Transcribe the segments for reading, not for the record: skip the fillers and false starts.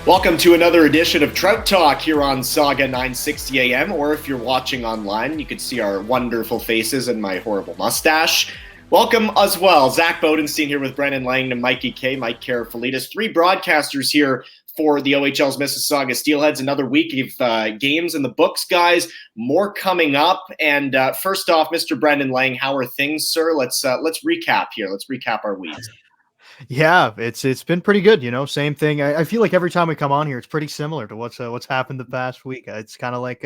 Welcome to another edition of Trout Talk here on Saga 960 AM, or if you're watching online, you can see our wonderful faces and my horrible mustache. Welcome as well. Zach Bodenstein here with Brendan Lang and Mikey K, Mike Karafalidis. Three broadcasters here for the OHL's Mississauga Steelheads. Another week of games in the books, guys. More coming up. And first off, Mr. Brendan Lang, how are things, sir? Let's recap here. Let's recap our weeks. Yeah, it's been pretty good, same thing. I feel like every time we come on here, it's pretty similar to what's happened the past week. It's kind of like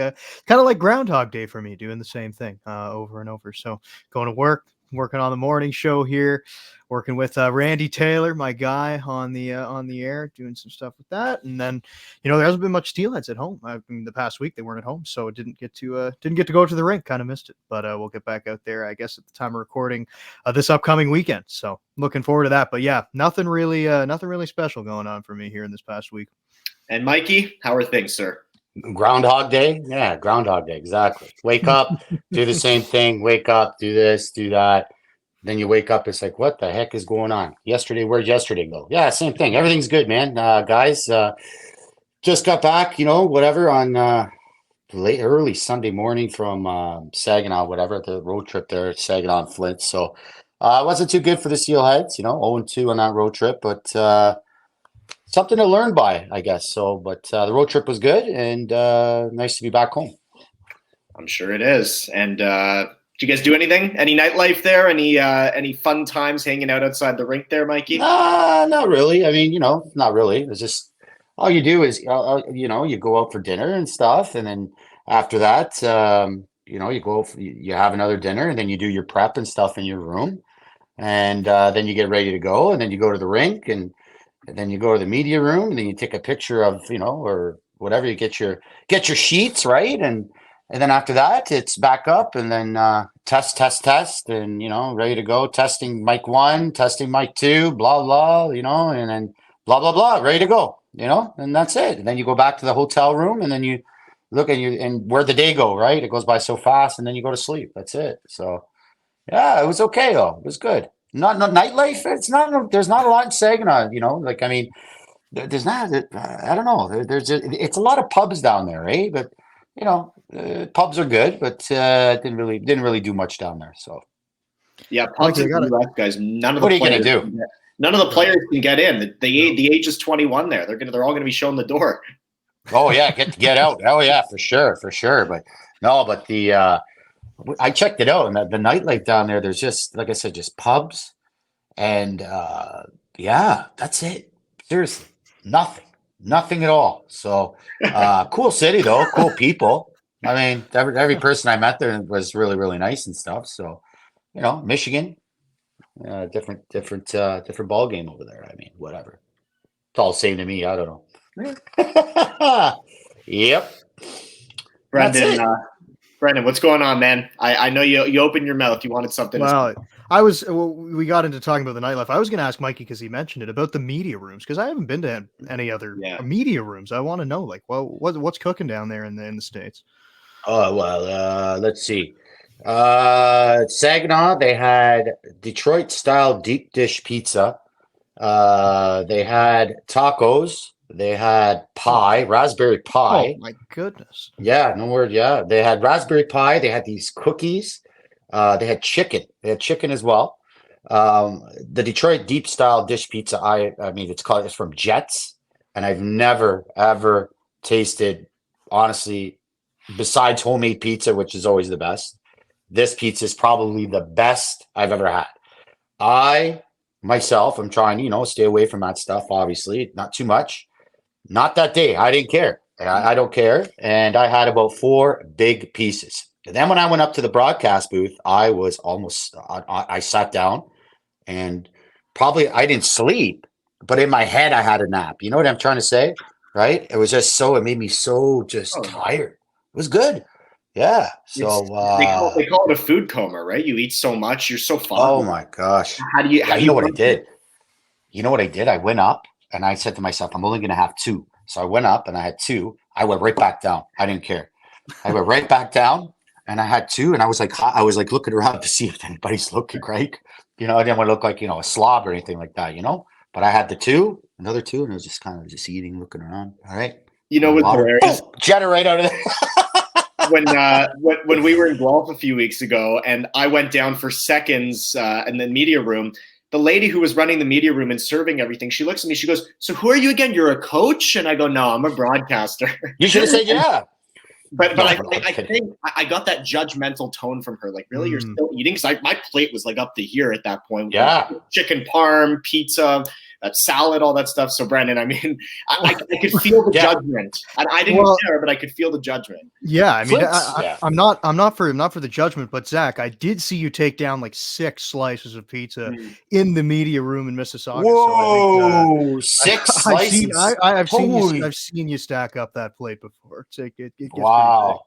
Groundhog Day for me, doing the same thing over and over. So going to work, working on the morning show here, working with Randy Taylor, my guy on the air, doing some stuff with that. And then, there hasn't been much Steelheads at home. I mean, the past week they weren't at home, so didn't get to go to the rink. Kind of missed it, but we'll get back out there, I guess, at the time of recording this upcoming weekend. So looking forward to that. But yeah, nothing really special going on for me here in this past week. And Mikey, how are things, sir? Groundhog Day? Yeah, Groundhog Day, exactly. Wake up, do the same thing, wake up, do this, do that. Then you wake up, it's like, what the heck is going on? Where'd yesterday go? Yeah, same thing. Everything's good, man. Guys, just got back, whatever, on early Sunday morning from Saginaw, whatever, the road trip there, Saginaw and Flint. So it wasn't too good for the Steelheads, 0-2 on that road trip, but something to learn by, I guess. So, but the road trip was good and nice to be back home. I'm sure it is. And did you guys do anything? Any nightlife there? Any fun times hanging out outside the rink there, Mikey? Not really. I mean, not really. It's just all you do is, you go out for dinner and stuff, and then after that, you go, you have another dinner, and then you do your prep and stuff in your room, and then you get ready to go, and then you go to the rink, and then you go to the media room, and then you take a picture of, or whatever. You get your sheets, right, and then after that, it's back up, and then test, and ready to go. Testing mic 1, testing mic 2, blah blah, and then blah blah blah, ready to go, and that's it. And then you go back to the hotel room, and then you look at and where'd the day go, right? It goes by so fast, and then you go to sleep. That's it. So yeah, it was okay though. It was good. Not nightlife. It's not. There's not a lot in Saginaw. There's not. I don't know. It's a lot of pubs down there, eh? But pubs are good, but didn't really do much down there. So yeah, pubs in the US, guys. None of the what are you gonna do? None of the players can get in. The age is 21 there. They're all gonna be shown the door. Oh yeah, get out. Oh yeah, for sure. But no, but I checked it out, and the nightlife down there, there's just, like I said, just pubs, and yeah, that's it. Seriously, nothing at all. So cool city though, cool people. I mean, every person I met there was really, really nice and stuff. So Michigan, different ball game over there. I mean, whatever. It's all the same to me. I don't know. Yep. Brendan, what's going on, man? I know you opened your mouth. You wanted something. Well, we got into talking about the nightlife. I was going to ask Mikey, because he mentioned it, about the media rooms, because I haven't been to any other media rooms. I want to know, what's cooking down there in the States? Oh, well, let's see. Saginaw, they had Detroit style deep dish pizza. They had tacos. They had pie, raspberry pie. Oh my goodness! Yeah, no word. Yeah, they had raspberry pie. They had these cookies. They had chicken. They had chicken as well. The Detroit deep style dish pizza. I mean, it's from Jets, and I've never ever tasted, honestly, besides homemade pizza, which is always the best. This pizza is probably the best I've ever had. I'm trying, stay away from that stuff. Obviously, not too much. Not that day. I didn't care. I don't care. And I had about 4 big pieces. And then when I went up to the broadcast booth, I was I sat down, and probably I didn't sleep, but in my head I had a nap. You know what I'm trying to say? Right? It was just it made me so tired. It was good. Yeah. So they call it a food coma, right? You eat so much, you're so foggy. Oh my gosh. How do you know what I did? You know what I did? I went up, and I said to myself, I'm only going to have 2. So I went up and I had 2. I went right back down. I didn't care. I went right back down, and I had 2. And I was like looking around to see if anybody's looking, right? I didn't want to look like, a slob or anything like that, But I had another two, and I was just kind of just eating, looking around. All right. You know what's Water, hilarious? boom, generate out of there. when we were in Guelph a few weeks ago, and I went down for seconds in the media room, the lady who was running the media room and serving everything, she looks at me, she goes, "So who are you again? You're a coach?" And I go, "No, I'm a broadcaster." You should have said yeah. But No, I kidding. think I got that judgmental tone from her. Like, really, you're still eating? Because my plate was like up to here at that point. Yeah. Like, chicken parm, pizza, that salad, all that stuff. So, Brendan, I mean, I could feel the judgment. And I didn't care, but I could feel the judgment. Yeah, I mean, Yeah. I'm not for the judgment, but Zach, I did see you take down like 6 slices of pizza in the media room in Mississauga. Whoa, So I think, 6 slices. I've seen you stack up that plate before. It gets wow.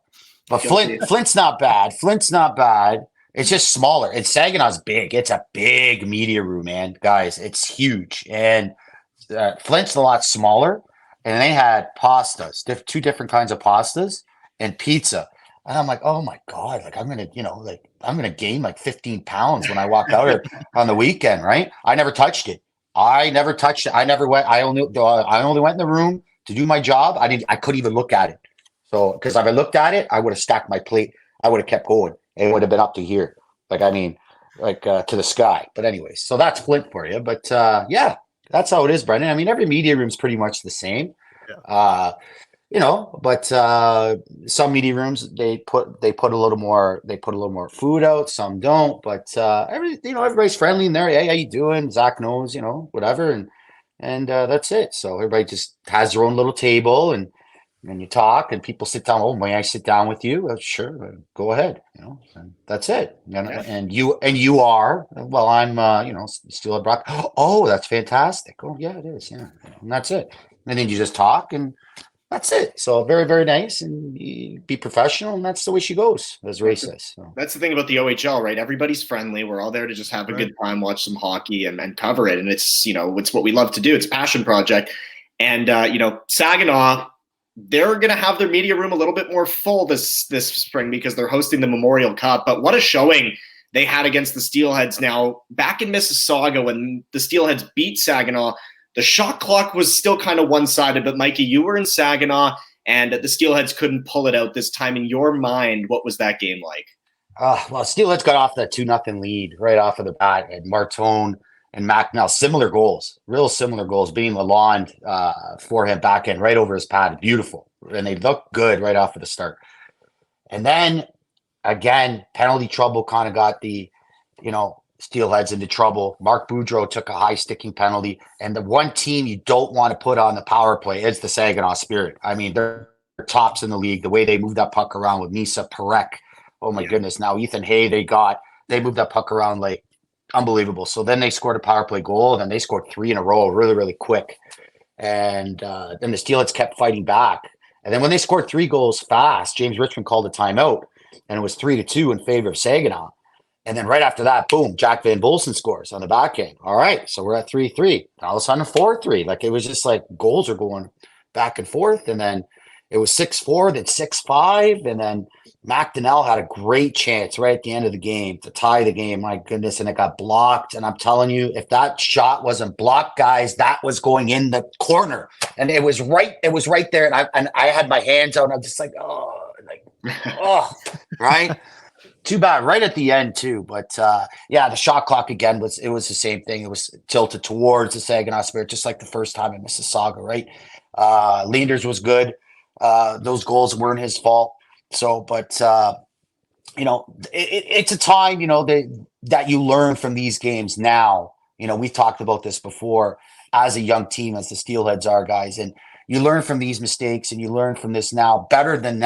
But Flint's not bad. Flint's not bad. It's just smaller. And Saginaw's big. It's a big media room, man. Guys, it's huge. And Flint's a lot smaller. And they had pastas, 2 different kinds of pastas and pizza. And I'm like, oh my God, like I'm going to gain like 15 pounds when I walk out on the weekend, right? I never touched it. I never went. I only went in the room to do my job. I couldn't even look at it. So, because if I looked at it, I would have stacked my plate. I would have kept going. It would have been up to here. To the sky. But anyways, so that's Flint for you. But yeah, that's how it is, Brendan. I mean, every media room is pretty much the same. Yeah. But some media rooms they put a little more food out. Some don't. But everybody's friendly in there. Hey, how you doing? Zach knows, whatever, and that's it. So everybody just has their own little table and you talk and people sit down. Oh, may I sit down with you? Sure, go ahead. And that's it. And you are, well, I'm, still a Brock. Oh, that's fantastic. Oh, yeah, it is. Yeah, and that's it. And then you just talk and that's it. So very, very nice, and be professional, and that's the way she goes, as Ray says. So. That's the thing about the OHL, right? Everybody's friendly. We're all there to just have a good time, watch some hockey, and cover it. And it's it's what we love to do. It's a passion project. And Saginaw, they're going to have their media room a little bit more full this spring because they're hosting the Memorial Cup. But what a showing they had against the Steelheads. Now, back in Mississauga, when the Steelheads beat Saginaw, the shot clock was still kind of one-sided. But, Mikey, you were in Saginaw, and the Steelheads couldn't pull it out this time. In your mind, what was that game like? Well, Steelheads got off that 2-0 lead right off of the bat, and Martone and Macnell, real similar goals, being Lalonde forehand backhand right over his pad. Beautiful. And they looked good right off of the start. And then, again, penalty trouble kind of got the, Steelheads into trouble. Mark Boudreau took a high sticking penalty. And the one team you don't want to put on the power play is the Saginaw Spirit. I mean, they're tops in the league. The way they moved that puck around with Misa Perek. Oh, my goodness. Now, Ethan Hay, they moved that puck around like, unbelievable. So then they scored a power play goal, and then they scored 3 in a row really, really quick. And then the Steelheads kept fighting back. And then when they scored 3 goals fast, James Richmond called a timeout, and it was 3-2 in favor of Saginaw. And then right after that, boom, Jack Van Bolsen scores on the back end. All right, so we're at 3-3. All of a sudden, 4-3. Like, it was just like goals are going back and forth. And then it was 6-4, then 6-5, and then McDonnell had a great chance right at the end of the game to tie the game. My goodness, and it got blocked. And I'm telling you, if that shot wasn't blocked, guys, that was going in the corner. And it was right there. And I had my hands out, and I'm just like, right? Too bad. Right at the end, too. But the shot clock again was the same thing. It was tilted towards the Saginaw Spirit, just like the first time in Mississauga, right? Leanders was good. Those goals weren't his fault. So, but it's a time, that you learn from these games now. We've talked about this before as a young team, as the Steelheads are, guys, and you learn from these mistakes and you learn from this now better than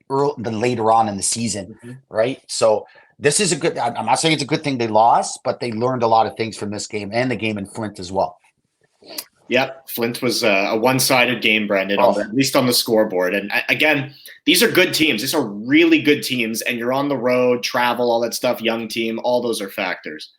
later on in the season, right? So this is I'm not saying it's a good thing they lost, but they learned a lot of things from this game and the game in Flint as well. Yep, Flint was a one-sided game, Brendan, at least on the scoreboard. And again, these are good teams. These are really good teams, and you're on the road, travel, all that stuff, young team, all those are factors.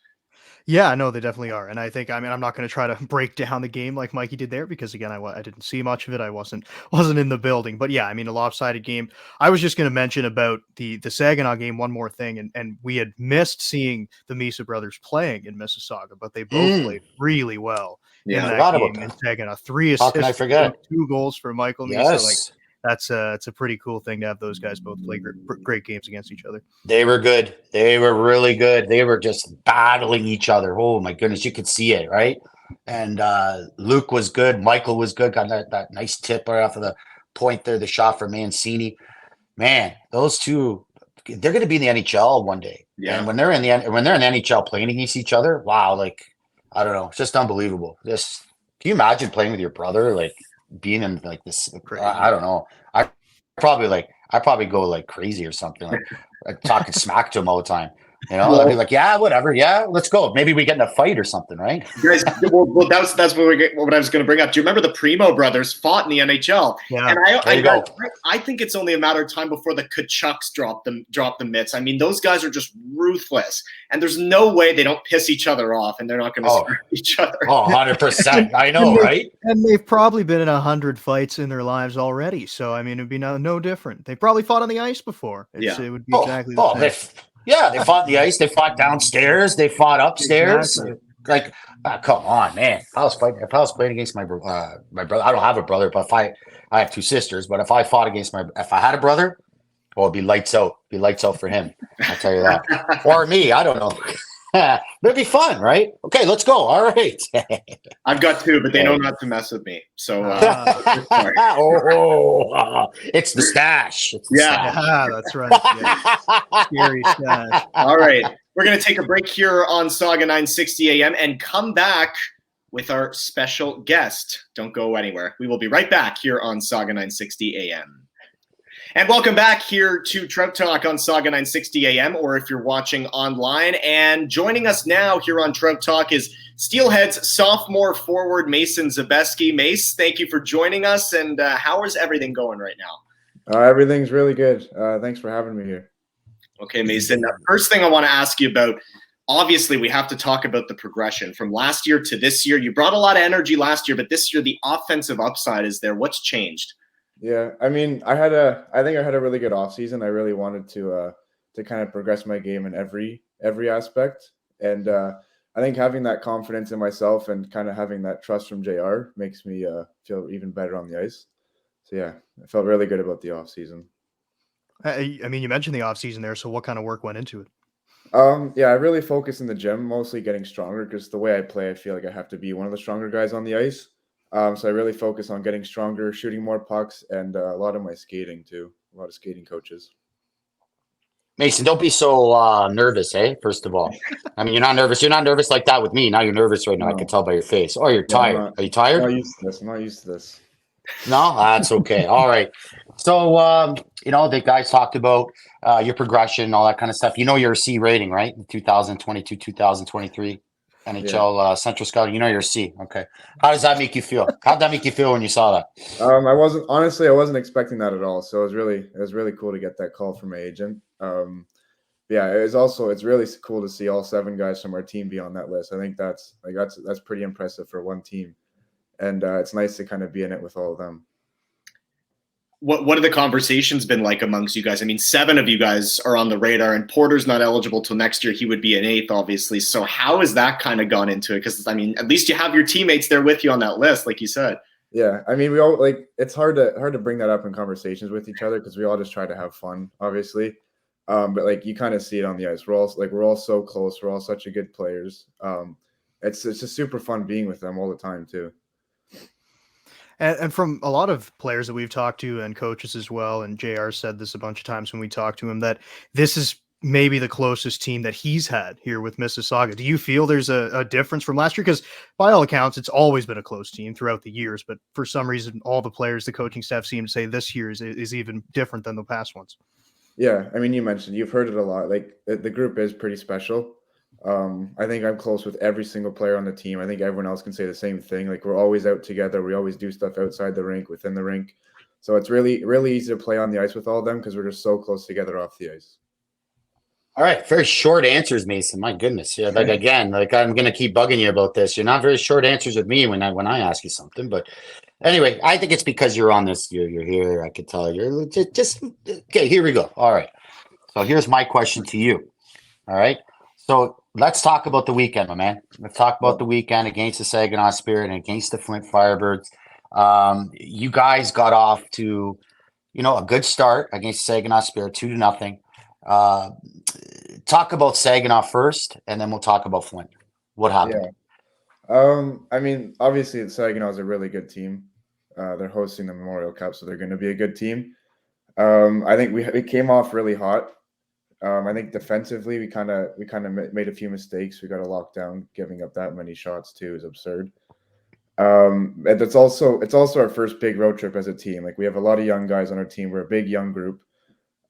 Yeah, no, they definitely are, and I think, I mean, I'm not going to try to break down the game like Mikey did there because again, I didn't see much of it. I wasn't in the building, but yeah, I mean, a lopsided game. I was just going to mention about the Saginaw game one more thing, and we had missed seeing the Misa brothers playing in Mississauga, but they both played really well in Yeah. that Forgot about game in that. Saginaw. 3 How can I assists, forget? 2 goals for Michael Misa. Like Yes. it's a pretty cool thing to have those guys both play great games against each other. They were good. They were really good. They were just battling each other. Oh my goodness, you could see it, right? And Luke was good. Michael was good. Got that nice tip right off of the point there, the shot for Mancini. Man, those two, they're going to be in the NHL one day. Yeah. And when they're in the NHL playing against each other, wow, like I don't know, it's just unbelievable. Just can you imagine playing with your brother, like being in like this? I don't know. I probably go like crazy or something, like talking smack to him all the time. You know, I'd be like, yeah, whatever, yeah, let's go. Maybe we get in a fight or something, right? Guys, well, that's what I was going to bring up. Do you remember the Primo brothers fought in the NHL? Yeah. And There you go. I think it's only a matter of time before the Kachucks drop the mitts. I mean, those guys are just ruthless, and there's no way they don't piss each other off, and they're not going to screw each other. Oh, 100%. I know, right? And they've probably been in 100 fights in their lives already. So, I mean, it'd be no different. They probably fought on the ice before. It would be exactly the same. They fought on the ice. They fought downstairs. They fought upstairs. Exactly. Like, come on, man. If I was playing against my brother, I don't have a brother, but I have 2 sisters. But if I fought against if I had a brother, well, it'd be lights out. It'd be lights out for him. I'll tell you that. Or me. I don't know. But it'd be fun, right? Okay, let's go. All right. I've got 2, but they know not to mess with me. So, it's the stash. Yeah, that's right. Yeah. Scary stash. All right. We're going to take a break here on Saga 960 AM and come back with our special guest. Don't go anywhere. We will be right back here on Saga 960 AM. And welcome back here to Trout Talk on Saga 960 AM, or if you're watching online. And joining us now here on Trout Talk is Steelheads sophomore forward Mason Zebeski. Mace, thank you for joining us. And how is everything going right now? Everything's really good. Thanks for having me here. Okay, Mason. The first thing I want to ask you about, obviously, we have to talk about the progression from last year to this year. You brought a lot of energy last year, but this year the offensive upside is there. What's changed? Yeah, I mean, I think I had a really good offseason. I really wanted to kind of progress my game in every aspect, and I think having that confidence in myself and kind of having that trust from JR makes me feel even better on the ice. So yeah, I felt really good about the offseason. I mean, you mentioned the offseason there, so what kind of work went into it? Yeah, I really focus in the gym, mostly getting stronger because the way I play, I feel like I have to be one of the stronger guys on the ice. So I really focus on getting stronger, shooting more pucks, and a lot of my skating too. A lot of skating coaches. Mason, don't be so nervous, eh? First of all, I mean, you're not nervous. You're not nervous like that with me. Now you're nervous right now. No. I can tell by your face. Oh, you're tired. Are you tired? I'm not used to this. I'm not used to this. No, that's okay. All right. So, the guys talked about your progression, all that kind of stuff. You know your C rating, right? The 2022, 2023 NHL Central Scouting. You know your C. Okay. How does that make you feel? How did that make you feel when you saw that? I wasn't expecting that at all. So it was really cool to get that call from my agent. Yeah, it's really cool to see all 7 guys from our team be on that list. I think that's pretty impressive for one team. And it's nice to kind of be in it with all of them. What have the conversations been like amongst you guys? I mean, 7 of you guys are on the radar, and Porter's not eligible till next year. He would be an 8th, obviously. So how has that kind of gone into it? Because, I mean, at least you have your teammates there with you on that list, like you said. Yeah, I mean, we all it's hard to bring that up in conversations with each other because we all just try to have fun, obviously. But you kind of see it on the ice. We're all so close. We're all such a good players. It's just super fun being with them all the time too. And from a lot of players that we've talked to and coaches as well, and JR said this a bunch of times when we talked to him, that this is maybe the closest team that he's had here with Mississauga. Do you feel there's a difference from last year? Because by all accounts, it's always been a close team throughout the years, but for some reason, all the players, the coaching staff seem to say this year is even different than the past ones. Yeah, I mean, you've heard it a lot. Like the group is pretty special. I think I'm close with every single player on the team. I think everyone else can say the same thing. Like we're always out together. We always do stuff outside the rink, within the rink. So it's really, really easy to play on the ice with all of them because we're just so close together off the ice. All right, very short answers, Mason. My goodness, yeah. Like again, like I'm gonna keep bugging you about this. You're not very short answers with me when I ask you something. But anyway, I think it's because you're on this. You're here. I could tell you're just okay. Here we go. All right. So here's my question to you. All right. So let's talk about the weekend, my man. Let's talk about the weekend against the Saginaw Spirit and against the Flint Firebirds. You guys got off to, a good start against Saginaw Spirit, 2-0. Talk about Saginaw first, and then we'll talk about Flint. What happened? I mean, obviously, Saginaw is a really good team. They're hosting the Memorial Cup, so they're going to be a good team. I think we came off really hot. I think defensively, we kind of made a few mistakes. We got a lockdown. Giving up that many shots too is absurd. And it's also our first big road trip as a team. Like we have a lot of young guys on our team. We're a big young group.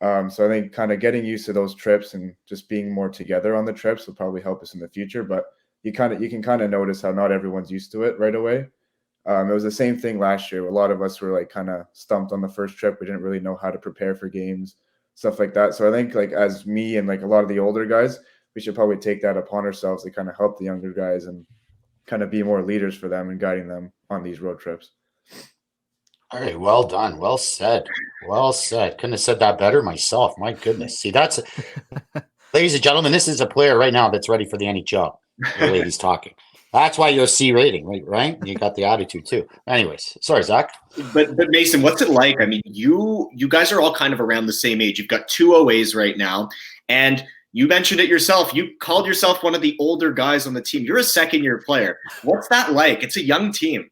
So I think kind of getting used to those trips and just being more together on the trips will probably help us in the future. But you can kind of notice how not everyone's used to it right away. It was the same thing last year. A lot of us were like kind of stumped on the first trip. We didn't really know how to prepare for games, stuff like that. So I think like as me and like a lot of the older guys, we should probably take that upon ourselves to kind of help the younger guys and kind of be more leaders for them and guiding them on these road trips. All right, well done. Well said. Well said. Couldn't have said that better myself. My goodness. See, ladies and gentlemen, this is a player right now that's ready for the NHL. The ladies talking. That's why you're a C rating, right? You got the attitude too. Anyways, sorry, Zach. But Mason, what's it like? I mean, you guys are all kind of around the same age. You've got 2 OAs right now, and you mentioned it yourself. You called yourself one of the older guys on the team. You're a second-year player. What's that like? It's a young team.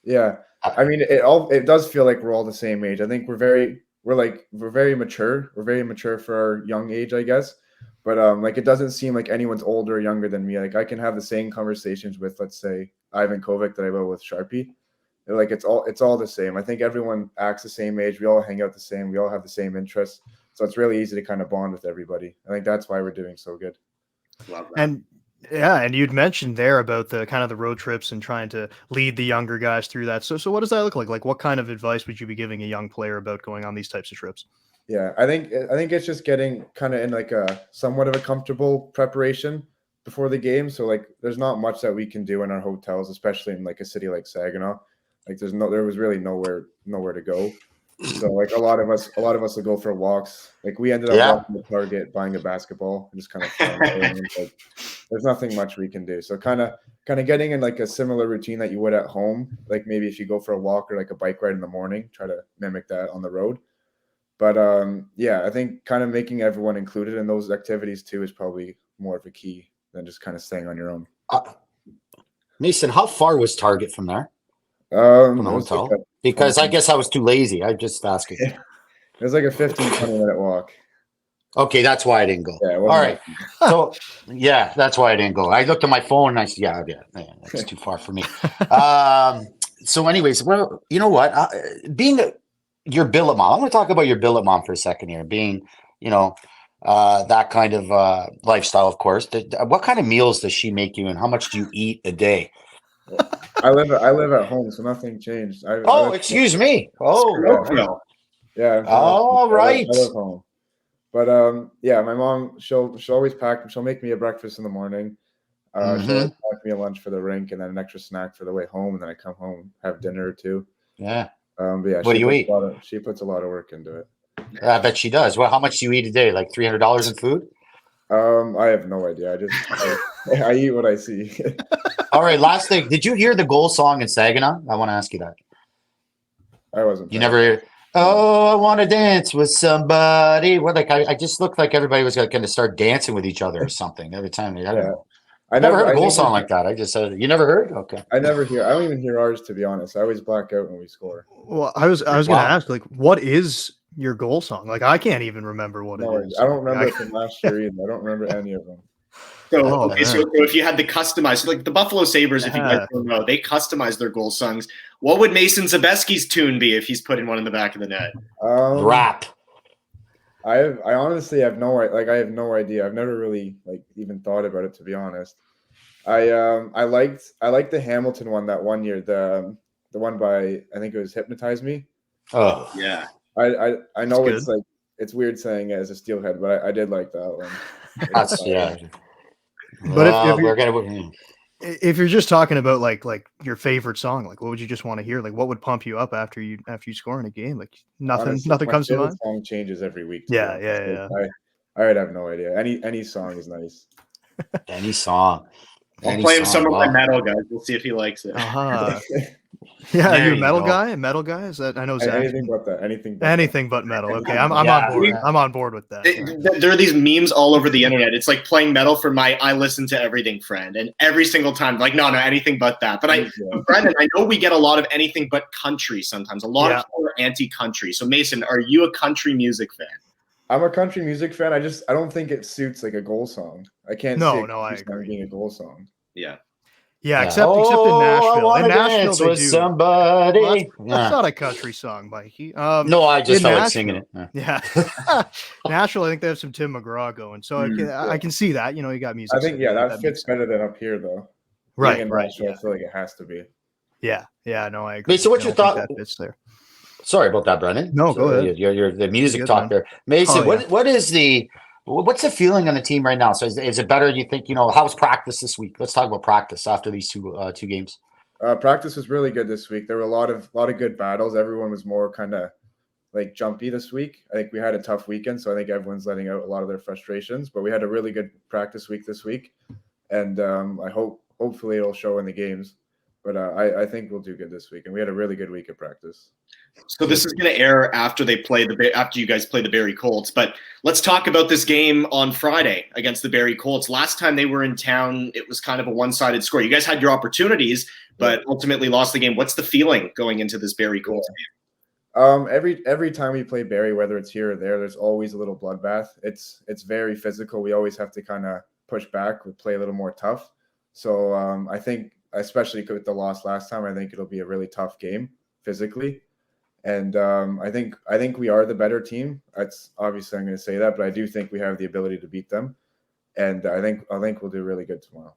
Yeah. I mean, it does feel like we're all the same age. I think we're very mature. We're very mature for our young age, I guess. But like it doesn't seem like anyone's older or younger than me. Like I can have the same conversations with, let's say, Ivan Kovic that I will with Sharpie. Like it's all the same. I think everyone acts the same age. We all hang out the same. We all have the same interests. So it's really easy to kind of bond with everybody. I think that's why we're doing so good. Love that. And you'd mentioned there about the kind of the road trips and trying to lead the younger guys through that. So what does that look like? Like what kind of advice would you be giving a young player about going on these types of trips? Yeah, I think it's just getting kind of in like a somewhat of a comfortable preparation before the game. So like there's not much that we can do in our hotels, especially in like a city like Saginaw. Like there was really nowhere to go. So like a lot of us will go for walks. Like we ended up walking to Target, buying a basketball, and just kind of flying. Like, there's nothing much we can do. So kind of getting in like a similar routine that you would at home. Like maybe if you go for a walk or like a bike ride in the morning, try to mimic that on the road. But yeah, I think kind of making everyone included in those activities too is probably more of a key than just kind of staying on your own. Mason, how far was Target from there? From the hotel? Because I guess I was too lazy. I just asking. It was like a 15-20 minute walk. Okay, that's why I didn't go. Yeah, all right. So yeah, that's why I didn't go. I looked at my phone and I said, yeah, that's too far for me. So anyways, well, you know what? Your billet mom. I want to talk about your billet mom for a second here. Being, that kind of lifestyle, of course. What kind of meals does she make you, and how much do you eat a day? I live at home, so nothing changed. Excuse me. Oh, yeah. All right. I live home, but yeah, my mom she'll always pack. She'll make me a breakfast in the morning. She'll pack me a lunch for the rink, and then an extra snack for the way home, and then I come home, have dinner or two. Yeah. But yeah, what do you eat? She puts a lot of work into it. I bet she does. Well, how much do you eat a day? Like $300 in food? I have no idea. I eat what I see. All right. Last thing. Did you hear the goal song in Saginaw? I want to ask you that. I wasn't. You never hear? Oh, I want to dance with somebody. What? Like I just looked like everybody was going to start dancing with each other or something every time. I don't know. I never heard a goal song like that. I just said, you never heard? Okay. I don't even hear ours, to be honest. I always black out when we score. Well, I was going to ask, like, what is your goal song? Like, I can't even remember what it is. I don't remember it from last year either. I don't remember any of them. So if you had to customize, like the Buffalo Sabres, if you guys don't know, they customize their goal songs. What would Mason Zebeski's tune be if he's putting one in the back of the net? Rap. I honestly have no idea. I've never really even thought about it, to be honest. I liked the Hamilton one that one year, the one by, I think it was Hypnotize Me. Oh yeah. I know it's like it's weird saying it as a Steelhead, but I did like that one. That's yeah. But if We're gonna. if you're just talking about like your favorite song, like what would you just want to hear? Like what would pump you up after you score in a game? Like nothing Honestly, my comes to favorite mind. song changes every week. To be Yeah, honest. yeah, Like, yeah. I would have no idea. Any song is nice. Any song. I'll play him some of my Wow. metal, guys. We'll see if he likes it. Uh-huh. Yeah, are There you a you metal go. guy? A metal guy? Is that I know Zach. Anything but that. Anything But metal. Okay, I'm Yeah. on board. I'm on board with that. There are these memes all over the internet. It's like playing metal for my I listen to everything friend, and every single time, like, no, anything but that. But Brendan, I know we get a lot of anything but country sometimes. A lot of people are anti-country. So Mason, are you a country music fan? I'm a country music fan. I don't think it suits like a goal song. I can't see I agree. being a goal song. Yeah, except in Nashville. In Nashville, they with do. somebody. Well, that's not a country song, Mikey. No, I just felt like singing it. Yeah, Nashville. I think they have some Tim McGraw going, so I can see that. You know, you got music. I think that fits better than up here, though. Right, in right. Nashville, I feel like it has to be. Yeah, no, I agree. Mason, what's your thought? That fits there. Sorry about that, Brendan. No, go ahead. You're the music talk there, Mason. What's the feeling on the team right now? So is it better? Do you think, how's practice this week? Let's talk about practice after these two games. Practice was really good this week. There were a lot of good battles. Everyone was more kind of like jumpy this week. I think we had a tough weekend, so I think everyone's letting out a lot of their frustrations. But we had a really good practice week this week, and hopefully it'll show in the games. But I think we'll do good this week, and we had a really good week of practice. So this is going to air after you guys play the Barrie Colts. But let's talk about this game on Friday against the Barrie Colts. Last time they were in town, it was kind of a one-sided score. You guys had your opportunities, but ultimately lost the game. What's the feeling going into this Barrie Colts game? Every time we play Barrie, whether it's here or there, there's always a little bloodbath. It's very physical. We always have to kind of push back. We play a little more tough. So I think, especially with the loss last time, I think it'll be a really tough game physically. And I think we are the better team. That's obviously I'm going to say that, but I do think we have the ability to beat them. And I think we'll do really good tomorrow.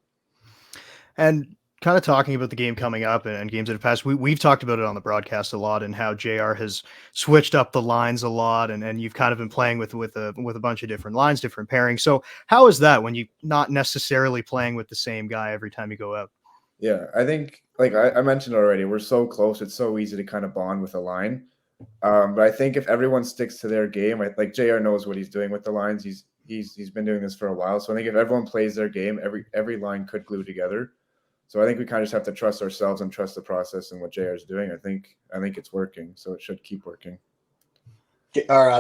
And kind of talking about the game coming up and games that have passed, we've talked about it on the broadcast a lot and how JR has switched up the lines a lot, and you've kind of been playing with a bunch of different lines, different pairings. So how is that when you're not necessarily playing with the same guy every time you go out? Yeah, I think, like I mentioned already, we're so close. It's so easy to kind of bond with a line. But I think if everyone sticks to their game, like JR knows what he's doing with the lines. He's been doing this for a while. So I think if everyone plays their game, every line could glue together. So I think we kind of just have to trust ourselves and trust the process and what JR is doing. I think it's working. So it should keep working.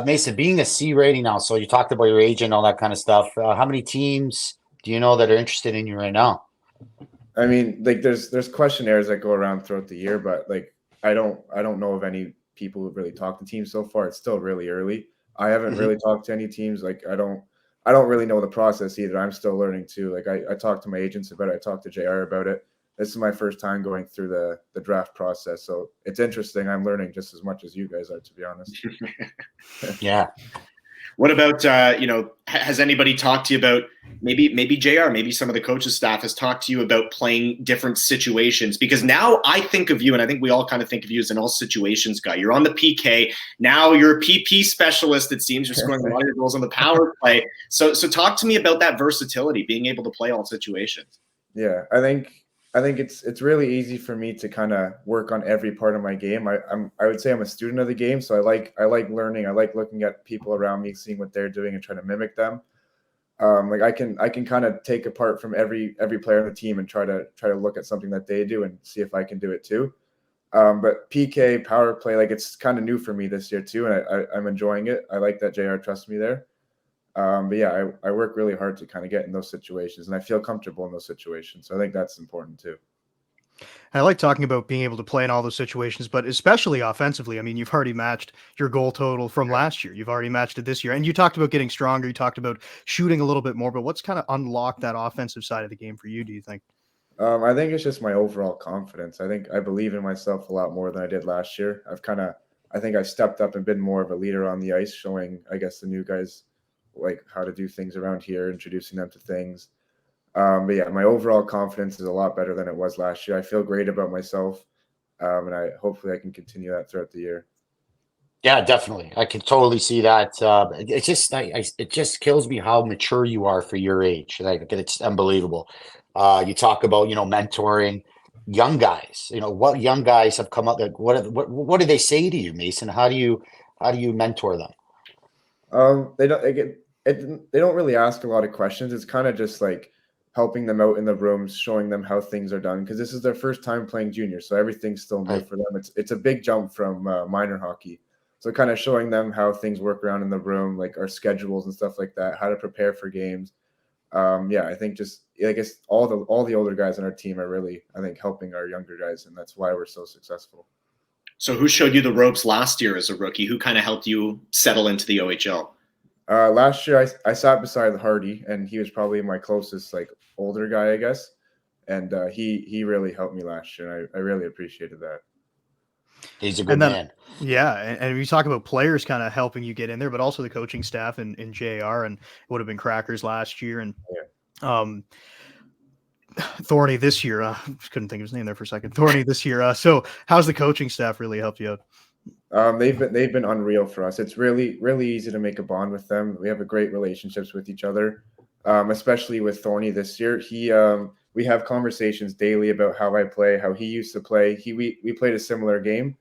Mason, being a C rating now, so you talked about your agent, all that kind of stuff. How many teams do you know that are interested in you right now? I mean, like there's questionnaires that go around throughout the year, but like I don't know of any people who've really talked to teams so far. It's still really early. I haven't really talked to any teams. Like I don't really know the process either. I'm still learning too. Like I talked to my agents about it. I talked to JR about it. This is my first time going through the draft process. So it's interesting. I'm learning just as much as you guys are, to be honest. Yeah. What about, has anybody talked to you about maybe JR, maybe some of the coaches staff has talked to you about playing different situations? Because now I think of you, and I think we all kind of think of you as an all situations guy. You're on the PK. Now you're a PP specialist, it seems. You're scoring a lot of your goals on the power play. So talk to me about that versatility, being able to play all situations. Yeah, I think it's really easy for me to kind of work on every part of my game. I would say I'm a student of the game, so I like learning. I like looking at people around me, seeing what they're doing, and trying to mimic them. Like I can kind of take apart from every player on the team and try to look at something that they do and see if I can do it too. But PK, power play, like it's kind of new for me this year too, and I'm enjoying it. I like that JR trusts me there. But yeah, I work really hard to kind of get in those situations, and I feel comfortable in those situations. So I think that's important too. I like talking about being able to play in all those situations, but especially offensively. I mean, you've already matched your goal total from last year. You've already matched it this year. And you talked about getting stronger. You talked about shooting a little bit more, but what's kind of unlocked that offensive side of the game for you, do you think? I think it's just my overall confidence. I think I believe in myself a lot more than I did last year. I think I've stepped up and been more of a leader on the ice, showing, I guess, the new guys like how to do things around here, introducing them to things. But yeah, my overall confidence is a lot better than it was last year. I feel great about myself, and hopefully I can continue that throughout the year. Yeah, definitely. I can totally see that. It's just, it just kills me how mature you are for your age. Like, it's unbelievable. You talk about, mentoring young guys. What young guys have come up. Like, what do they say to you, Mason? How do you mentor them? They don't they don't really ask a lot of questions. It's kind of just like helping them out in the rooms, showing them how things are done because this is their first time playing junior, so everything's still new Right. for them. It's a big jump from minor hockey, so kind of showing them how things work around in the room, like our schedules and stuff like that, how to prepare for games. Yeah, I think I guess all the older guys on our team are really, I think, helping our younger guys, and that's why we're so successful. So who showed you the ropes last year as a rookie? Who kind of helped you settle into the OHL? Last year, I sat beside Hardy, and he was probably my closest, like, older guy, I guess. And he really helped me last year. And I really appreciated that. He's a good And then, man. yeah, and you talk about players kind of helping you get in there, but also the coaching staff in JR, and it would have been Crackers last year, and Thorny this year. Couldn't think of his name there for a second. Thorny this year. So how's the coaching staff really helped you out? They've been unreal for us. It's really easy to make a bond with them. We have a great relationships with each other, especially with Thorny this year. We have conversations daily about how I play, how he used to play. We played a similar game,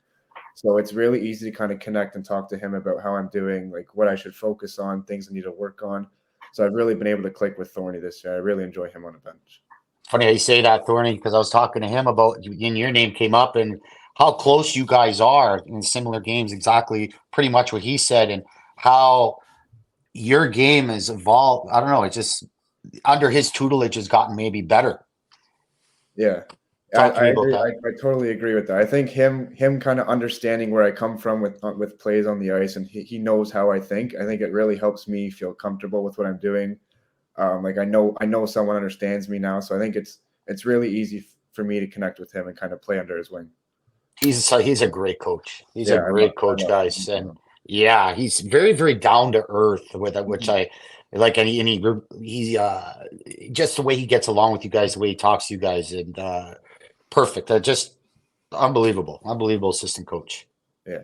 so it's really easy to kind of connect and talk to him about how I'm doing, like what I should focus on, things I need to work on. So I've really been able to click with Thorny this year. I really enjoy him on the bench. Funny how you say that, Thorny, because I was talking to him about and your name came up and how close you guys are in similar games. Exactly, pretty much what he said, and how your game has evolved. I don't know. It's just under his tutelage has gotten maybe better. Yeah. Talk to I me about agree. that. I totally agree with that. I think him kind of understanding where I come from with plays on the ice, and he knows how I think. I think it really helps me feel comfortable with what I'm doing. Like I know someone understands me now, so I think it's really easy for me to connect with him and kind of play under his wing. He's a great coach. He's a Yeah, great I coach, love guys, him. and yeah, he's very very down to earth with it, which Mhm. I like. And he just the way he gets along with you guys, the way he talks to you guys, and perfect. Just unbelievable assistant coach. Yeah.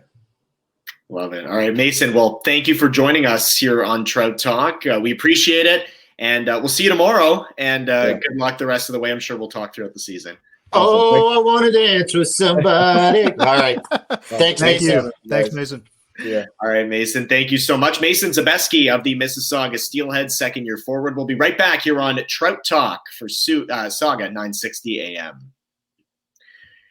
Love it. All right, Mason. Well, thank you for joining us here on Trout Talk. We appreciate it, and we'll see you tomorrow. And good luck the rest of the way. I'm sure we'll talk throughout the season. Awesome. Oh, I want to dance with somebody. All right. Thanks, Thank Mason. you. Thanks, Mason. Yeah. All right, Mason. Thank you so much. Mason Zebeski of the Mississauga Steelheads, second-year forward. We'll be right back here on Trout Talk for Saga 960 AM.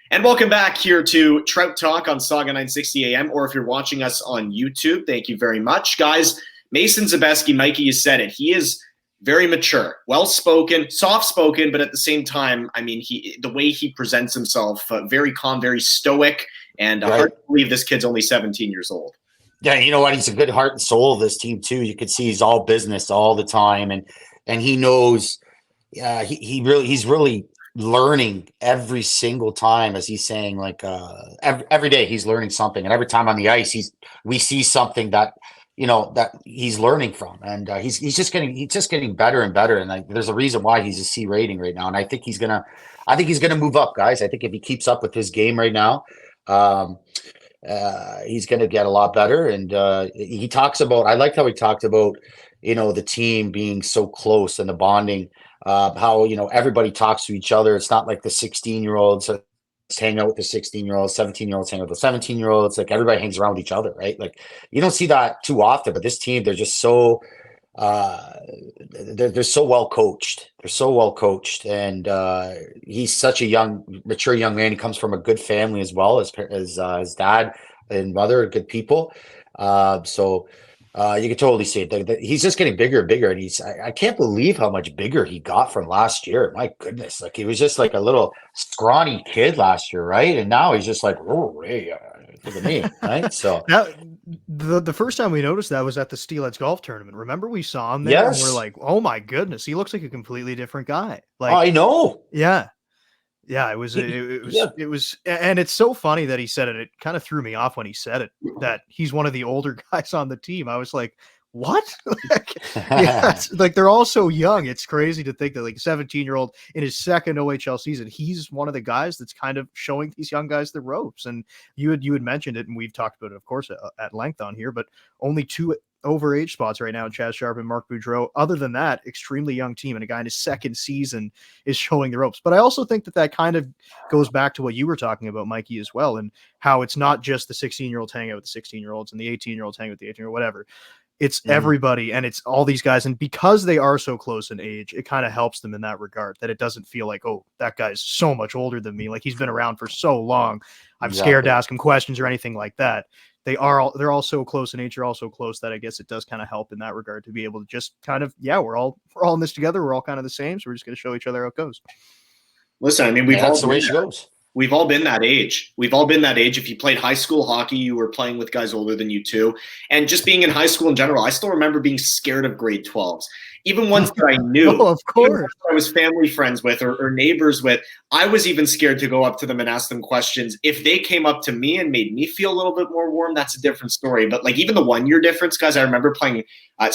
And welcome back here to Trout Talk on Saga 960 AM, or if you're watching us on YouTube, thank you very much. Guys, Mason Zebeski, Mikey, you said it. He is very mature, well-spoken, soft-spoken, but at the same time, I mean, the way he presents himself, very calm, very stoic, and hard to believe this kid's only 17 years old. Yeah, you know what? He's a good heart and soul of this team too. You can see he's all business all the time, and he knows. He's really learning every single time, as he's saying, like every day he's learning something, and every time on the ice we see something that that he's learning from, and he's just getting better and better. And there's a reason why he's a C rating right now, and I think he's gonna move up, guys. I think if he keeps up with his game right now. He's going to get a lot better. And he talks about, I liked how he talked about, the team being so close and the bonding, how, everybody talks to each other. It's not like the 16-year-olds hang out with the 16-year-olds, 17-year-olds hang out with the 17-year-olds. Like everybody hangs around with each other, right? Like you don't see that too often, but this team, they're just so, they're so well coached. They're so well coached, and he's such a mature young man. He comes from a good family as well as his dad and mother are good people. So you can totally see it. He's just getting bigger and bigger, and I can't believe how much bigger he got from last year. My goodness, like he was just like a little scrawny kid last year, right? And now he's just like, oh, hey, look at me, right? So now, the first time we noticed that was at the Steelheads golf tournament. Remember, we saw him there, yes, and we're like, "Oh my goodness, he looks like a completely different guy." Like, I know. yeah, it was, and it's so funny that he said it. It kind of threw me off when he said it, that he's one of the older guys on the team. I was like, what? Like they're all so young. It's crazy to think that like a 17-year-old in his second OHL season, he's one of the guys that's kind of showing these young guys the ropes. And you had mentioned it, and we've talked about it, of course, at length on here, but only 2 overage spots right now, Chaz Sharp and Mark Boudreau. Other than that, extremely young team, and a guy in his second season is showing the ropes. But I also think that kind of goes back to what you were talking about, Mikey, as well, and how it's not just the 16-year-olds hanging out with the 16-year-olds and the 18-year-olds hanging with the 18-year-olds, whatever. It's everybody, and it's all these guys. And because they are so close in age, it kind of helps them in that regard, that it doesn't feel like, oh, that guy's so much older than me. Like he's been around for so long. I'm scared to ask him questions or anything like that. They're all so close in age. They're all so close that I guess it does kind of help in that regard to be able to just kind of, we're all in this together. We're all kind of the same. So we're just going to show each other how it goes. Listen, I mean, that's the way she goes. We've all been that age. We've all been that age. If you played high school hockey, you were playing with guys older than you too. And just being in high school in general, I still remember being scared of grade 12s. Even ones that I knew, of course, I was family friends with or neighbors with, I was even scared to go up to them and ask them questions. If they came up to me and made me feel a little bit more warm, that's a different story. But like even the 1 year difference, guys, I remember playing high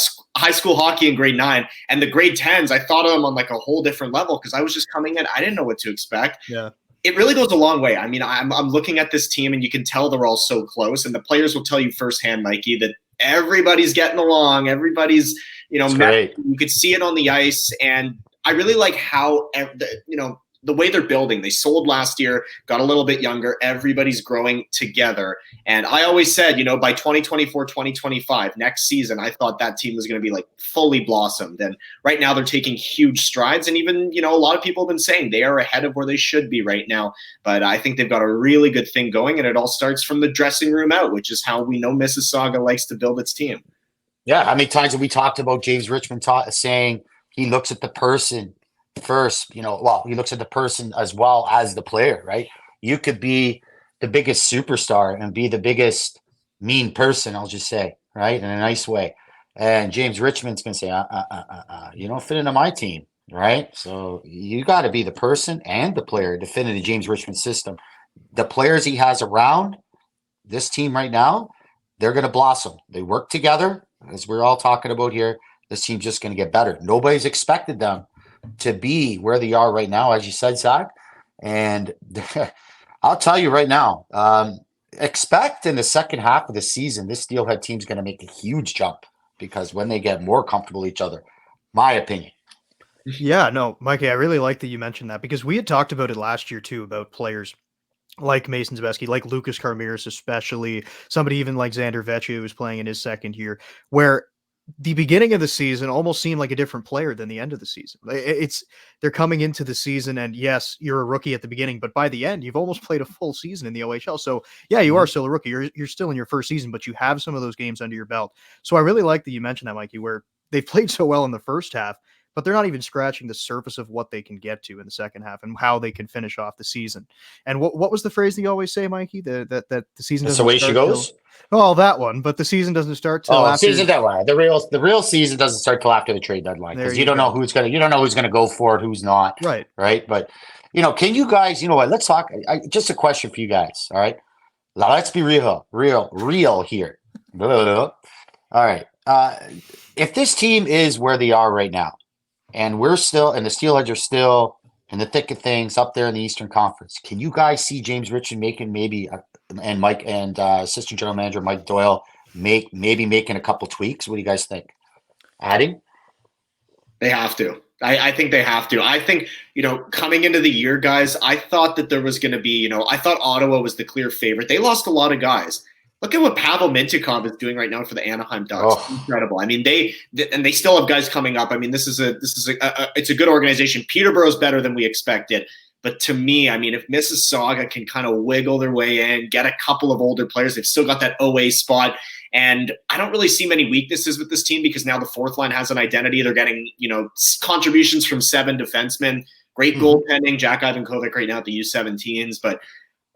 school hockey in grade 9, and the grade 10s, I thought of them on like a whole different level because I was just coming in. I didn't know what to expect. Yeah. It really goes a long way. I mean, I'm looking at this team, and you can tell they're all so close. And the players will tell you firsthand, Mikey, that everybody's getting along. Everybody's, you could see it on the ice. And I really like how, the way they're building. They sold last year, got a little bit younger. Everybody's growing together. And I always said, by 2024, 2025, next season, I thought that team was going to be like fully blossomed. And right now they're taking huge strides. And even, a lot of people have been saying they are ahead of where they should be right now. But I think they've got a really good thing going. And it all starts from the dressing room out, which is how we know Mississauga likes to build its team. Yeah. How many times have we talked about James Richmond saying he looks at the person first, he looks at the person as well as the player, right? You could be the biggest superstar and be the biggest mean person, I'll just say, right? In a nice way. And James Richmond's going to say, you don't fit into my team, right? So you got to be the person and the player to fit into James Richmond's system. The players he has around this team right now, they're going to blossom. They work together, as we're all talking about here. This team's just going to get better. Nobody's expected them to be where they are right now, as you said, Zach. And I'll tell you right now, expect in the second half of the season, this Steelhead team's going to make a huge jump because when they get more comfortable with each other, my opinion. Yeah, no, Mikey, I really like that you mentioned that because we had talked about it last year too, about players like Mason Zebeski, like Lucas Carmiris, especially somebody even like Xander Vecchia, who was playing in his second year, where the beginning of the season almost seemed like a different player than the end of the season. They're coming into the season, and yes, you're a rookie at the beginning, but by the end, you've almost played a full season in the OHL. So yeah, you are still a rookie. You're still in your first season, but you have some of those games under your belt. So I really like that you mentioned that, Mikey, where they played so well in the first half, but they're not even scratching the surface of what they can get to in the second half and how they can finish off the season. And what was the phrase that you always say, Mikey? That the season doesn't That's the way start she goes. Oh, that one. But the season doesn't start till after season deadline. The real season doesn't start till after the trade deadline because you don't know who's gonna go for it, who's not. Right. Right. But can you guys? You know what? Let's talk. Just a question for you guys. All right. Let's be real here. All right. If this team is where they are right now, and the Steelheads are still in the thick of things up there in the Eastern Conference, can you guys see James Richmond making and Mike and assistant general manager Mike Doyle making a couple tweaks? What do you guys think? Adding? They have to. I think they have to. I think, coming into the year, guys, I thought that there was going to be, I thought Ottawa was the clear favorite. They lost a lot of guys. Look at what Pavel Mintyukov is doing right now for the Anaheim Ducks. Oh. Incredible. I mean, they still have guys coming up. I mean, it's a good organization. Peterborough's better than we expected. But to me, I mean, if Mississauga can kind of wiggle their way in, get a couple of older players, they've still got that OA spot. And I don't really see many weaknesses with this team because now the fourth line has an identity. They're getting, contributions from 7 defensemen. Great goaltending, Jack Ivankovic right now at the U17s. But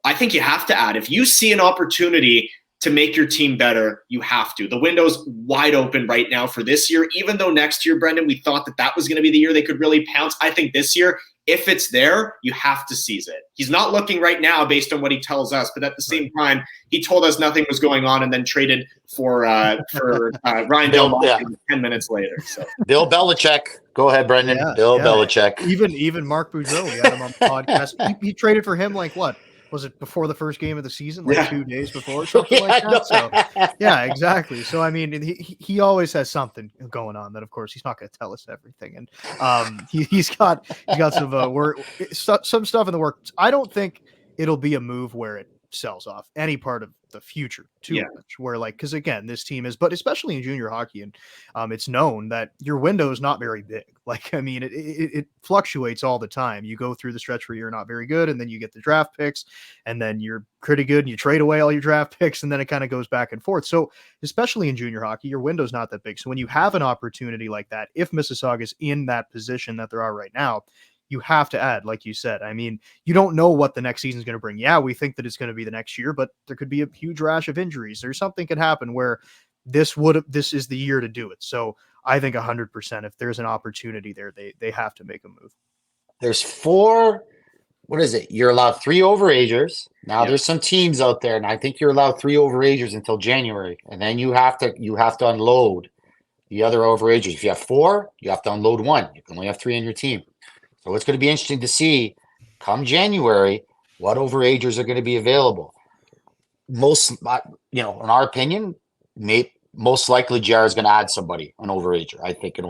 I think you have to add, if you see an opportunity to make your team better, you have to. The window's wide open right now for this year, even though next year, Brendan, we thought that was going to be the year they could really pounce. I think this year, if it's there, you have to seize it. He's not looking right now based on what he tells us, but at the same time, he told us nothing was going on and then traded for Ryan Del Monte 10 minutes later. So Bill Belichick. Go ahead, Brendan. Bill Belichick. Even Mark Boudreau, we had him on the podcast. He traded for him like what? Was it before the first game of the season, like 2 days before, something like that? So, yeah, exactly. So, I mean, he always has something going on that, of course, he's not going to tell us everything. And he's got some stuff in the works. I don't think it'll be a move where it sells off any part of the future too much, where because again, this team is, but especially in junior hockey, and it's known that your window is not very big. I mean, it fluctuates all the time. You go through the stretch where you're not very good, and then you get the draft picks, and then you're pretty good and you trade away all your draft picks, and then it kind of goes back and forth. So especially in junior hockey, your window's not that big. So when you have an opportunity like that, if Mississauga is in that position that there are right now, you have to add, like you said. I mean, you don't know what the next season is going to bring. Yeah, we think that it's going to be the next year, but there could be a huge rash of injuries. There's something could happen where this is the year to do it. So I think 100%, if there's an opportunity there, they have to make a move. There's 4. What is it? You're allowed 3 overagers. Now there's some teams out there, and I think you're allowed 3 overagers until January, and then you have to unload the other overagers. If you have 4, you have to unload 1. You can only have 3 on your team. So it's going to be interesting to see come January what overagers are going to be available. Most, in our opinion, most likely JR is going to add somebody, an overager. I think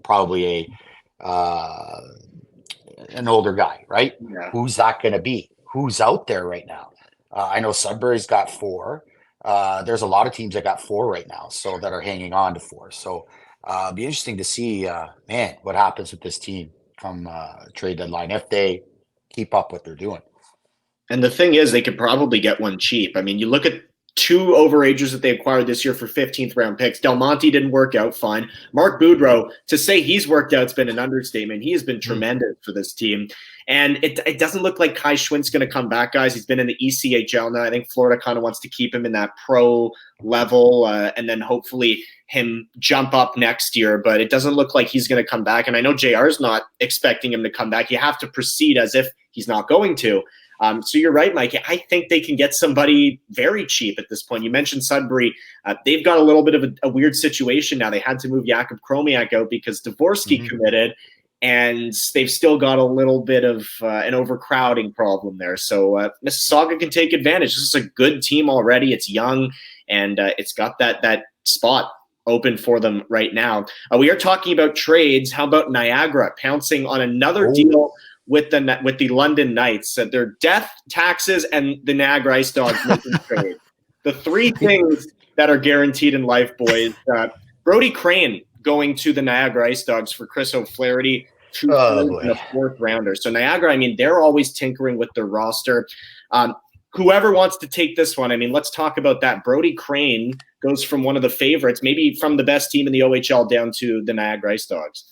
probably an older guy, right? Yeah. Who's that going to be? Who's out there right now? I know Sudbury's got 4. There's a lot of teams that got 4 right now, so that are hanging on to 4. So it'll be interesting to see, what happens with this team come trade deadline if they keep up what they're doing. And the thing is, they could probably get one cheap. I mean, you look at 2 overagers that they acquired this year for 15th round picks. Del Monte didn't work out fine. Mark Boudreau, to say he's worked out, it's been an understatement. He has been tremendous for this team. And it doesn't look like Kai Schwindt's going to come back, guys. He's been in the ECHL now. I think Florida kind of wants to keep him in that pro level and then hopefully him jump up next year. But it doesn't look like he's going to come back. And I know JR's not expecting him to come back. You have to proceed as if he's not going to. So you're right, Mike. I think they can get somebody very cheap at this point. You mentioned Sudbury. They've got a little bit of a weird situation now. They had to move Jakub Kromiak out because Dvorsky committed, and they've still got a little bit of an overcrowding problem there. So Mississauga can take advantage. This is a good team already. It's young, and it's got that spot open for them right now. We are talking about trades. How about Niagara pouncing on another deal with the London Knights? Their death, taxes, and the Niagara Ice Dogs making trade. The 3 things that are guaranteed in life, boys. Brody Crane going to the Niagara Ice Dogs for Chris O'Flaherty, 2 and a 4th rounder. So Niagara, I mean, they're always tinkering with their roster. Whoever wants to take this one, I mean, let's talk about that. Brody Crane goes from one of the favorites, maybe from the best team in the OHL, down to the Niagara Ice Dogs.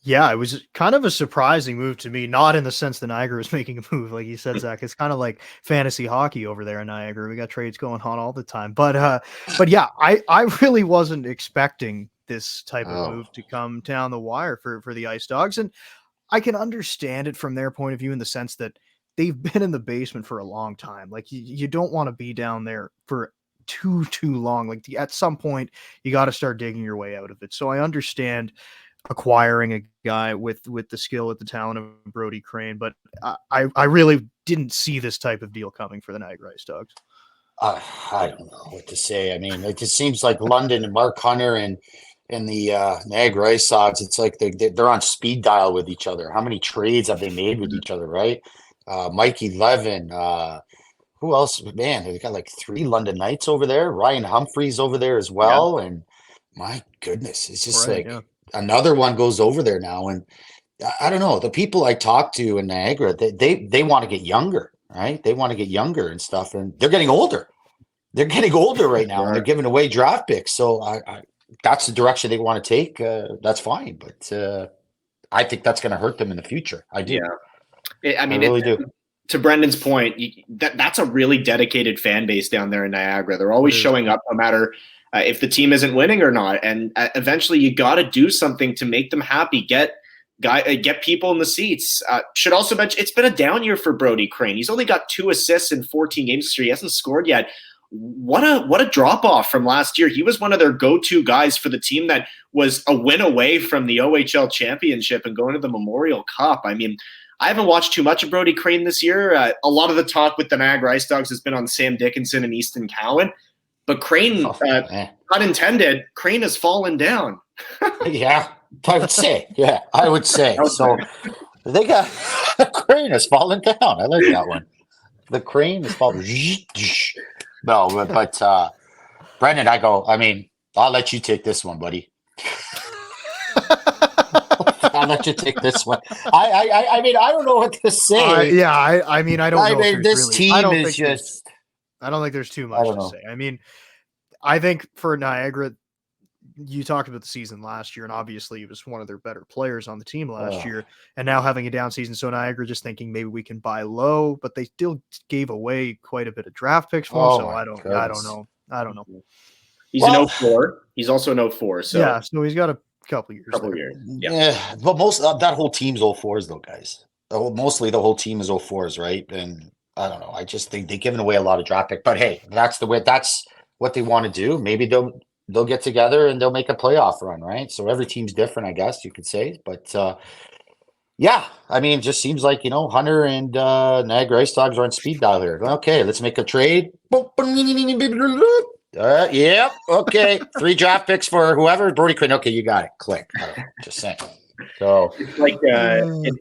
Yeah, it was kind of a surprising move to me, not in the sense that Niagara was making a move, like you said, Zach. It's kind of like fantasy hockey over there in Niagara. We got trades going on all the time. But yeah, I really wasn't expecting this type of move to come down the wire for the Ice Dogs. And I can understand it from their point of view in the sense that they've been in the basement for a long time. Like you don't want to be down there for too long. Like at some point you got to start digging your way out of it. So I understand acquiring a guy with the skill, with the talent of Brody Crane, but I really didn't see this type of deal coming for the Niagara Ice Dogs. I don't know what to say. I mean, it just seems like London and Mark Hunter and the Niagara Ice Dogs, it's like they're on speed dial with each other. How many trades have they made with each other, right? Mikey Levin, who else? Man, they've got like 3 London Knights over there. Ryan Humphreys over there as well. Yeah. And my goodness, it's just another one goes over there now. And I don't know, the people I talk to in Niagara, they want to get younger, right? They want to get younger and stuff, and they're getting older. They're getting older right now, and they're giving away draft picks. So I that's the direction they want to take. That's fine, but I think that's going to hurt them in the future. I do. Yeah. I mean, I really do. to Brendan's point, that's a really dedicated fan base down there in Niagara. They're always showing up no matter if the team isn't winning or not. And eventually you got to do something to make them happy. Get people in the seats. Should also mention it's been a down year for Brody Crane. He's only got 2 assists in 14 games this year. He hasn't scored yet. What a drop off from last year. He was one of their go-to guys for the team that was a win away from the OHL championship and going to the Memorial Cup. I mean, I haven't watched too much of Brody Crane this year. A lot of the talk with the Niagara Ice Dogs has been on Sam Dickinson and Easton Cowan. But Crane, not intended, Crane has fallen down. Yeah, I would say. Yeah, I would say. So they got Crane has fallen down. I like that one. The Crane has fallen. No, but Brendan, I'll let you take this one, buddy. I'll let you take this one. I mean, I don't know what to say. I don't know. This team is just. I don't think there's too much to say. I mean, I think for Niagara, you talked about the season last year, and obviously he was one of their better players on the team last year, and now having a down season. So Niagara just thinking maybe we can buy low, but they still gave away quite a bit of draft picks for him. So I don't know. He's an 04. He's also an 04. So yeah, so he's got a couple years. Yeah, but most that whole team's 04s though, guys. Mostly the whole team is 04s, right? And I don't know. I just think they've given away a lot of draft pick. But hey, that's what they want to do. Maybe they'll get together and they'll make a playoff run, right? So every team's different, I guess you could say. But yeah, I mean, it just seems like, Hunter and Niagara Ice Dogs are on speed dial here. Okay, let's make a trade. Yep. Okay. 3 draft picks for whoever. Brody Crane. Okay, you got it. Click. Just saying. So it's like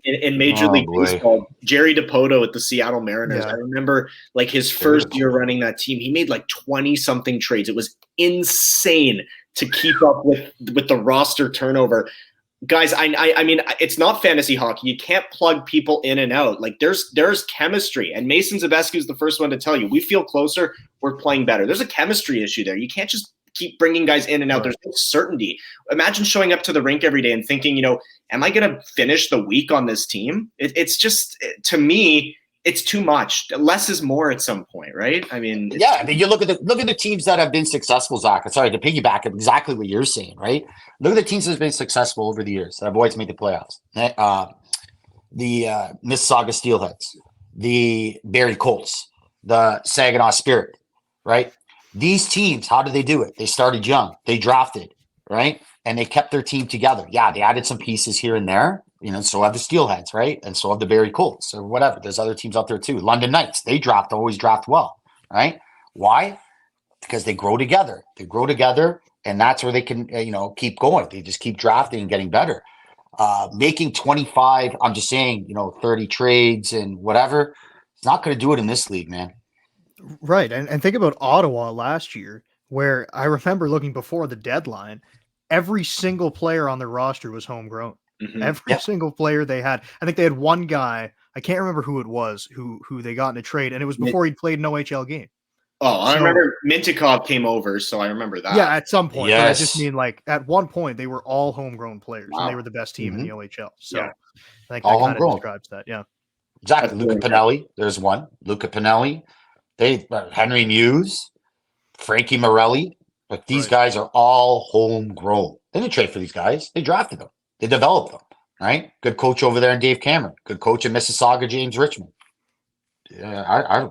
in Major League Baseball, Jerry DiPoto at the Seattle Mariners. I remember like his first year running that team, he made like 20-something trades. It was insane to keep up with the roster turnover. Guys, I mean, it's not fantasy hockey. You can't plug people in and out. Like there's chemistry, and Mason Zebeski is the first one to tell you we feel closer, we're playing better. There's a chemistry issue there. You can't just keep bringing guys in and out. There's no certainty. Imagine showing up to the rink every day and thinking, am I going to finish the week on this team? It's just, to me, it's too much. Less is more at some point, right? I mean, you look at the teams that have been successful, Zach. Sorry to piggyback exactly what you're saying, right? Look at the teams that have been successful over the years that have always made the playoffs. The Mississauga Steelheads, the Barrie Colts, the Saginaw Spirit, right? These teams, how did they do it? They started young. They drafted, right? And they kept their team together. Yeah, they added some pieces here and there. So have the Steelheads, right? And so have the Barrie Colts or whatever. There's other teams out there too. London Knights, they always draft well, right? Why? Because they grow together. They grow together, and that's where they can, keep going. They just keep drafting and getting better. Making 25, I'm just saying, 30 trades and whatever, it's not going to do it in this league, man. Right. And think about Ottawa last year, where I remember looking before the deadline, every single player on their roster was homegrown. Mm-hmm. Every single player they had. I think they had one guy, I can't remember who it was, who they got in a trade, and it was before he'd played an OHL game. Oh, I remember Mintikov came over, so I remember that. Yeah, at some point. Yes. But I just mean, like, at one point, they were all homegrown players, and they were the best team in the OHL. So I think that kind of describes that, yeah. Exactly. Luca Pinelli, there's one. Luca Pinelli. Henry Muse, Frankie Morelli. But these guys are all homegrown. They didn't trade for these guys. They drafted them. They developed them, right? Good coach over there in Dave Cameron. Good coach in Mississauga, James Richmond. Yeah,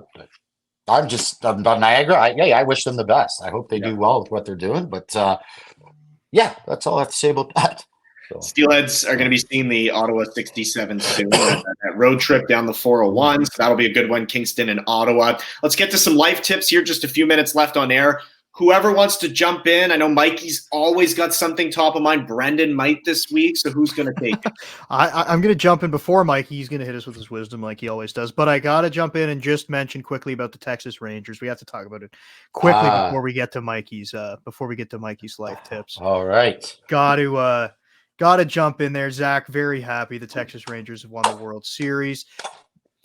I'm just about Niagara. I wish them the best. I hope they do well with what they're doing. But that's all I have to say about that. So. Steelheads are going to be seeing the Ottawa 67 soon. That road trip down the 401. So that'll be a good one, Kingston and Ottawa. Let's get to some life tips here. Just a few minutes left on air. Whoever wants to jump in, I know Mikey's always got something top of mind. Brendan might this week, so who's going to take it? I'm going to jump in before Mikey. He's going to hit us with his wisdom like he always does. But I got to jump in and just mention quickly about the Texas Rangers. We have to talk about it quickly before we get to Mikey's life tips. All right. Got to jump in there, Zach. Very happy the Texas Rangers have won the World Series.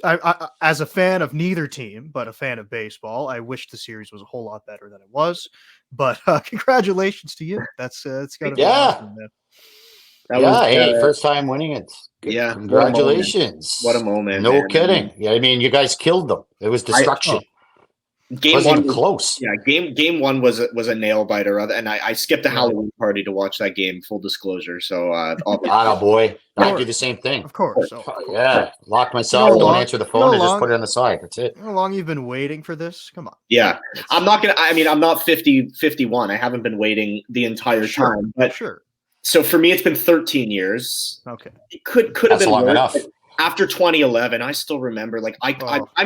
I, as a fan of neither team, but a fan of baseball, I wish the series was a whole lot better than it was. But congratulations to you. That's got to be awesome, man. Hey, first time winning it. Yeah. Congratulations. What a moment. No man. kidding. Yeah, I mean, you guys killed them. It was destruction. Game Wasn't one even close. Yeah, game one was a nail biter, and I skipped a Halloween party to watch that game. Full disclosure, so boy, I do the same thing. Of course. Yeah, lock myself. Don't answer the phone and just put it on the side. That's it. How long you've been waiting for this? Come on. Yeah, I'm not gonna. I mean, I'm not 51. I haven't been waiting the entire time, but So for me, it's been 13 years. Okay, it could have been long worse, enough. After 2011, I still remember. Like I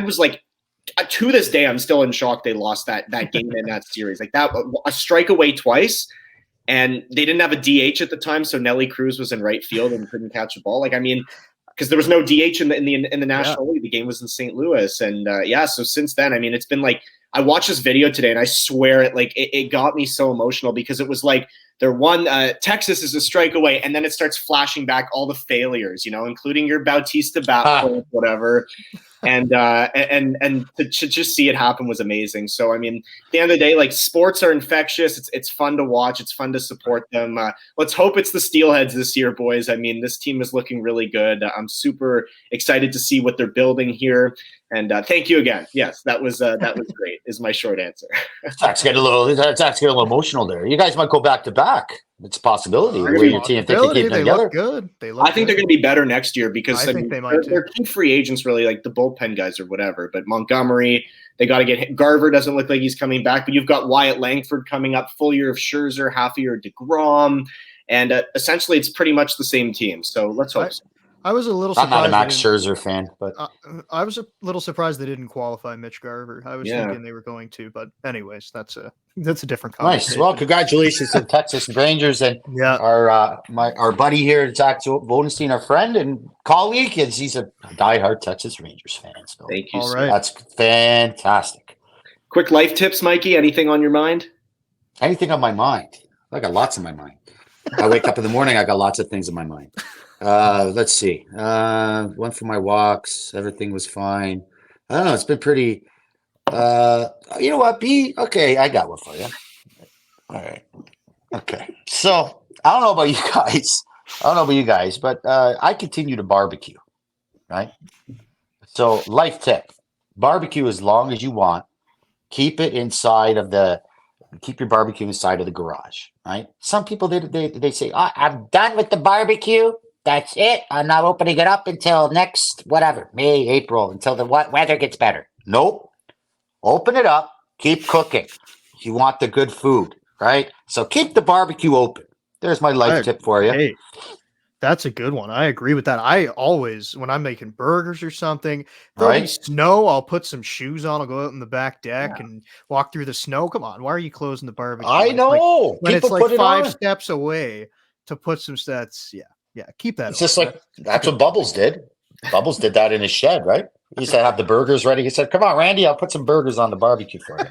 was like. To this day, I'm still in shock they lost that game in that series. Like that, a strike away twice, and they didn't have a DH at the time, so Nelly Cruz was in right field and couldn't catch the ball. Like, I mean, because there was no DH in the National League. The game was in St. Louis, and so since then, I mean, it's been like I watched this video today, and I swear it got me so emotional because it was like they're Texas is a strike away, and then it starts flashing back all the failures, including your Bautista bat flip, whatever. And to just see it happen was amazing. So, I mean, at the end of the day, like, sports are infectious. It's fun to watch. It's fun to support them. Let's hope it's the Steelheads this year, boys. I mean, this team is looking really good. I'm super excited to see what they're building here. And thank you again. Yes, that was great. Is my short answer. Zach's getting a little emotional there. You guys might go back to back. It's a possibility. Where your team think you keep them together. Look good. I think they're going to be better next year because I think they might too. They're key free agents, really, like the bullpen guys or whatever. But Montgomery, they got to get Garver. Doesn't look like he's coming back. But you've got Wyatt Langford coming up, full year of Scherzer, half a year of DeGrom, and essentially it's pretty much the same team. So let's hope. I was a little surprised. I'm not a Max Scherzer fan, but I was a little surprised they didn't qualify Mitch Garver. I was thinking they were going to, but anyways, that's a different conversation. Nice. Well, congratulations to the Texas Rangers and our buddy here, Zach Bodenstein, our friend and colleague. He's a diehard Texas Rangers fan. So thank you. All right. That's fantastic. Quick life tips, Mikey. Anything on your mind? Anything on my mind? I got lots on my mind. I wake up in the morning, I got lots of things in my mind. Let's see. Went for my walks. Everything was fine. I don't know. It's been pretty. You know what? Okay. I got one for you. All right. Okay. So I don't know about you guys. But I continue to barbecue. Right. So life tip: barbecue as long as you want. Keep your barbecue inside of the garage. Right. Some people they say, I'm done with the barbecue. That's it. I'm not opening it up until next, May, April, until the weather gets better. Nope. Open it up. Keep cooking. You want the good food, right? So keep the barbecue open. There's my life tip for you. Hey, that's a good one. I agree with that. I always, when I'm making burgers or something, there'll be snow. I'll put some shoes on. I'll go out in the back deck and walk through the snow. Come on. Why are you closing the barbecue? I know. When it's like 5 steps away to put some stats. Yeah, keep that. It's just like that's what Bubbles did. Bubbles did that in his shed, right? He used to have the burgers ready. He said, "Come on, Randy, I'll put some burgers on the barbecue for you."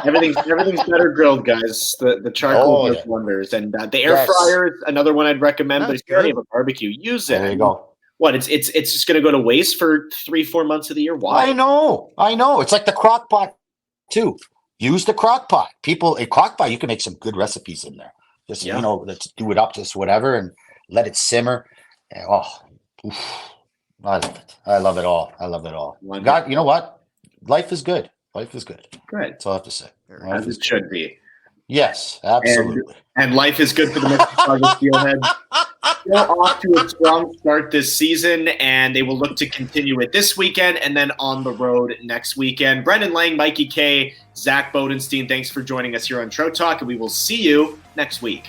Everything's better grilled, guys. The charcoal does wonders, and the air fryer is another one I'd recommend. But if you already have a barbecue, use it. There you go. What? It's just going to go to waste for 3-4 months of the year. Why? I know. It's like the crock pot too. Use the crock pot. A crock pot, you can make some good recipes in there. Just, let's do it up, just whatever, and let it simmer. And, I love it all. God, you know what? Life is good. Good. That's all I have to say. As it should be. Yes, absolutely. And life is good for the Mississauga Steelheads. They're off to a strong start this season, and they will look to continue it this weekend and then on the road next weekend. Brendan Lang, Mikey K, Zach Bodenstein, thanks for joining us here on Trout Talk, and we will see you next week.